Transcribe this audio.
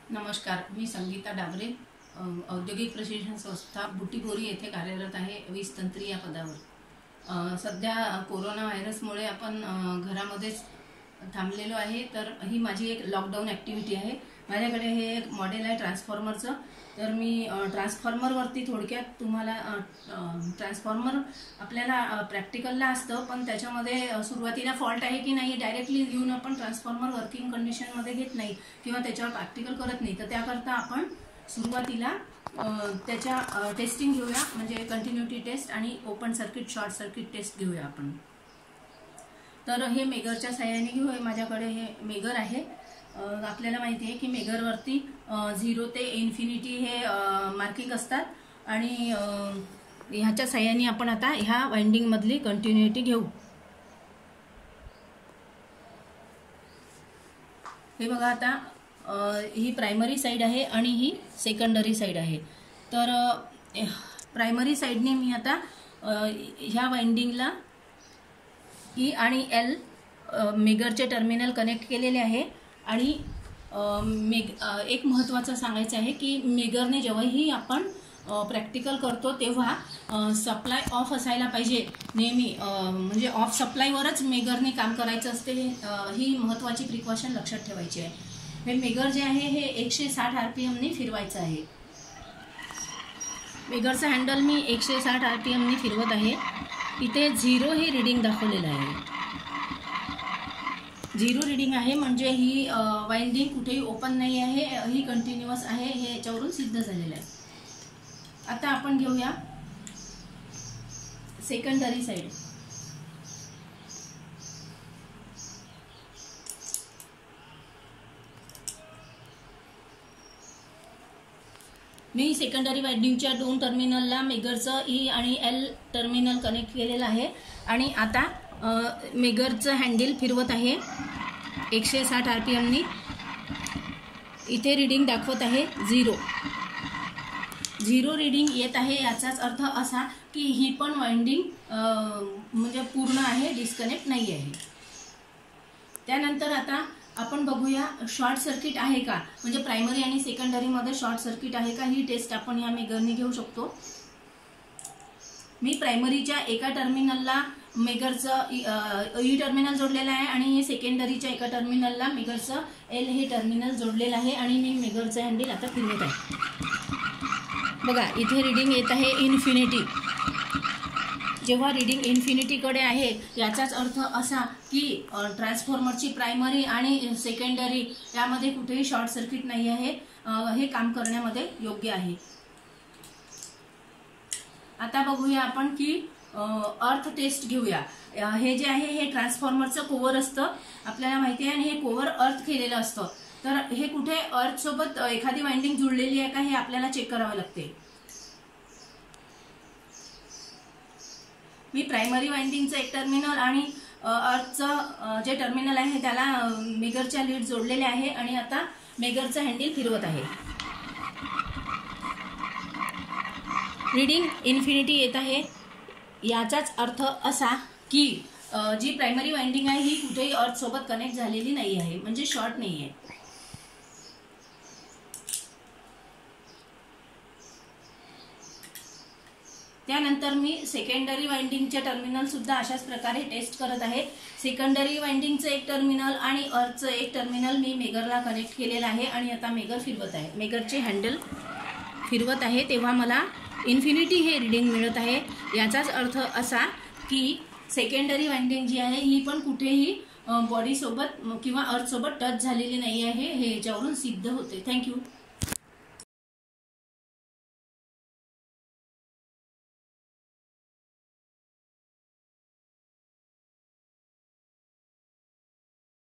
नमस्कार, मी संगीता डाबरे, औद्योगिक प्रशिक्षण संस्था बुटीबोरी येथे कार्यरत आहे 20 तंत्री या पदावर। सध्या कोरोना व्हायरसमुळे आपण घरामध्येच थांबलेलो आहे, तर ही माझी एक लॉकडाऊन ॲक्टिव्हिटी आहे। माझ्याकडे हे एक मॉडेल आहे ट्रान्सफॉर्मरचं, तर मी ट्रान्सफॉर्मरवरती थोडक्यात तुम्हाला ट्रान्सफॉर्मर आपल्याला प्रॅक्टिकलला असतं, पण त्याच्यामध्ये सुरुवातीला फॉल्ट आहे की नाही डायरेक्टली घेऊन आपण ट्रान्सफॉर्मर वर्किंग कंडिशनमध्ये घेत नाही किंवा त्याच्यावर प्रॅक्टिकल करत नाही। तर त्याकरता आपण सुरुवातीला त्याच्या टेस्टिंग घेऊया, म्हणजे कंटिन्युटी टेस्ट आणि open circuit short circuit test घेऊया आपण। तर हे मेगरच्या सहाय्याने घेऊया। माझ्याकडे हे मेगर आहे। आपल्याला माहिती आहे की मेगरवरती 0 ते इन्फिनिटी हे मार्किंग असतात आणि ह्याच्या सहाय्याने आपण आता ह्या वाइंडिंग मधली कंटिन्युटी घेऊ। हे बघा, आता ही प्रायमरी साइड आहे आणि ही सेकंडरी साइड आहे। तर प्रायमरी साइडने मी आता ह्या वाइंडिंगला ई आणि एल मेगरचे टर्मिनल कनेक्ट केलेले आहे। आणि एक महत्त्वाचं सांगायचं आहे की मेगरने जेव्हाही आपण प्रॅक्टिकल करतो तेव्हा सप्लाय ऑफ असायला पाहिजे नेहमी, म्हणजे ऑफ सप्लायवरच मेगरने काम करायचं असते। ही महत्त्वाची प्रिकॉशन लक्षात ठेवायची आहे। हे मेगर जे आहे हे 160 RPM ने फिरवायचं आहे। मेगरचं हँडल मी 160 RPM ने फिरवत आहे। इथे 0 हे रीडिंग दाखवलेलं आहे। 0 रीडिंग आहे म्हणजे ही वाइंडिंग कुठेही ओपन नाही आहे, ही कंटिन्युअस आहे, हे याच्यावरून सिद्ध झालेलं आहे। आता आपण घेऊया सेकंडरी साइड। मी सेकंडरी वाइंडिंगच्या 2 टर्मिनलला मेगरचं ई आणि एल टर्मिनल कनेक्ट केलेलं आहे आणि आता मेगरचं हँडल फिरवत आहे 160 RPM नी। इथे रीडिंग दाखवत आहे 0 रीडिंग येत आहे। याचाच अर्थ असा की ही पण वाइंडिंग म्हणजे पूर्ण आहे, डिस्कनेक्ट नाही आहे। त्यानंतर आता आपण बघूया शॉर्ट सर्किट आहे का, म्हणजे प्रायमरी आणि सेकंडरी मध्ये शॉर्ट सर्किट आहे का, ही टेस्ट आपण या मेगरने घेऊ शकतो। मी प्रायमरीच्या एका टर्मिनलला मेगरचं ई टर्मिनल जोडलेलं आहे आणि सेकंडरीच्या एका टर्मिनलला मेगरचं एल हे टर्मिनल जोडलेलं आहे आणि मी मेगरचं हँडल आता फिरवत आहे। बघा, इथे रीडिंग येत आहे इन्फिनिटी। जेव्हा रीडिंग इन्फिनिटीकडे आहे याचाच अर्थ असा की ट्रान्सफॉर्मरची प्रायमरी आणि सेकंडरी यामध्ये कुठेही शॉर्ट सर्किट नाही आहे, हे काम करण्यामध्ये योग्य आहे। आता बघूया आपण की अर्थ टेस्ट घेऊया। हे जे आहे हे ट्रान्सफॉर्मरचं कोवर असतं, आपल्याला माहिती आहे, आणि हे कोवर अर्थ केलेलं असतं। तर हे कुठे अर्थ सोबत एखादी वाइंडिंग जुळलेली आहे का हे आपल्याला चेक करावं लागते। मी प्रायमरी वाइंडिंगचं एक टर्मिनल आणि अर्थचं जे टर्मिनल आहे त्याला मेगरच्या लीड जोडलेले आहे आणि आता मेगरचं हँडल फिरवत आहे। रीडिंग इन्फिनिटी येत आहे। याचाच अर्थ असा की जी प्रायमरी वाइंडिंग आहे ही कुठेही अर्थ सोबत कनेक्ट झालेली नाही आहे, म्हणजे शॉर्ट नाही आहे। त्यानंतर मी सेकंडरी वाइंडिंगचे टर्मिनल सुद्धा अशाच प्रकारे टेस्ट करत आहे। सेकंडरी वाइंडिंगचं एक टर्मिनल आणि अर्थचं एक टर्मिनल मी मेगरला कनेक्ट केलेलं आहे आणि आता मेगर फिरवत आहे। मेगरचे हँडल फिरवत आहे तेव्हा मला इन्फिनिटी हे रीडिंग मिळत आहे। याचाच अर्थ असा की सेकंडरी वाइंडिंग जी आहे ही पण कुठेही बॉडी सोबत किंवा अर्थ सोबत टच झालेली नाही आहे, हे याच्यावरून सिद्ध होते। थँक्यू।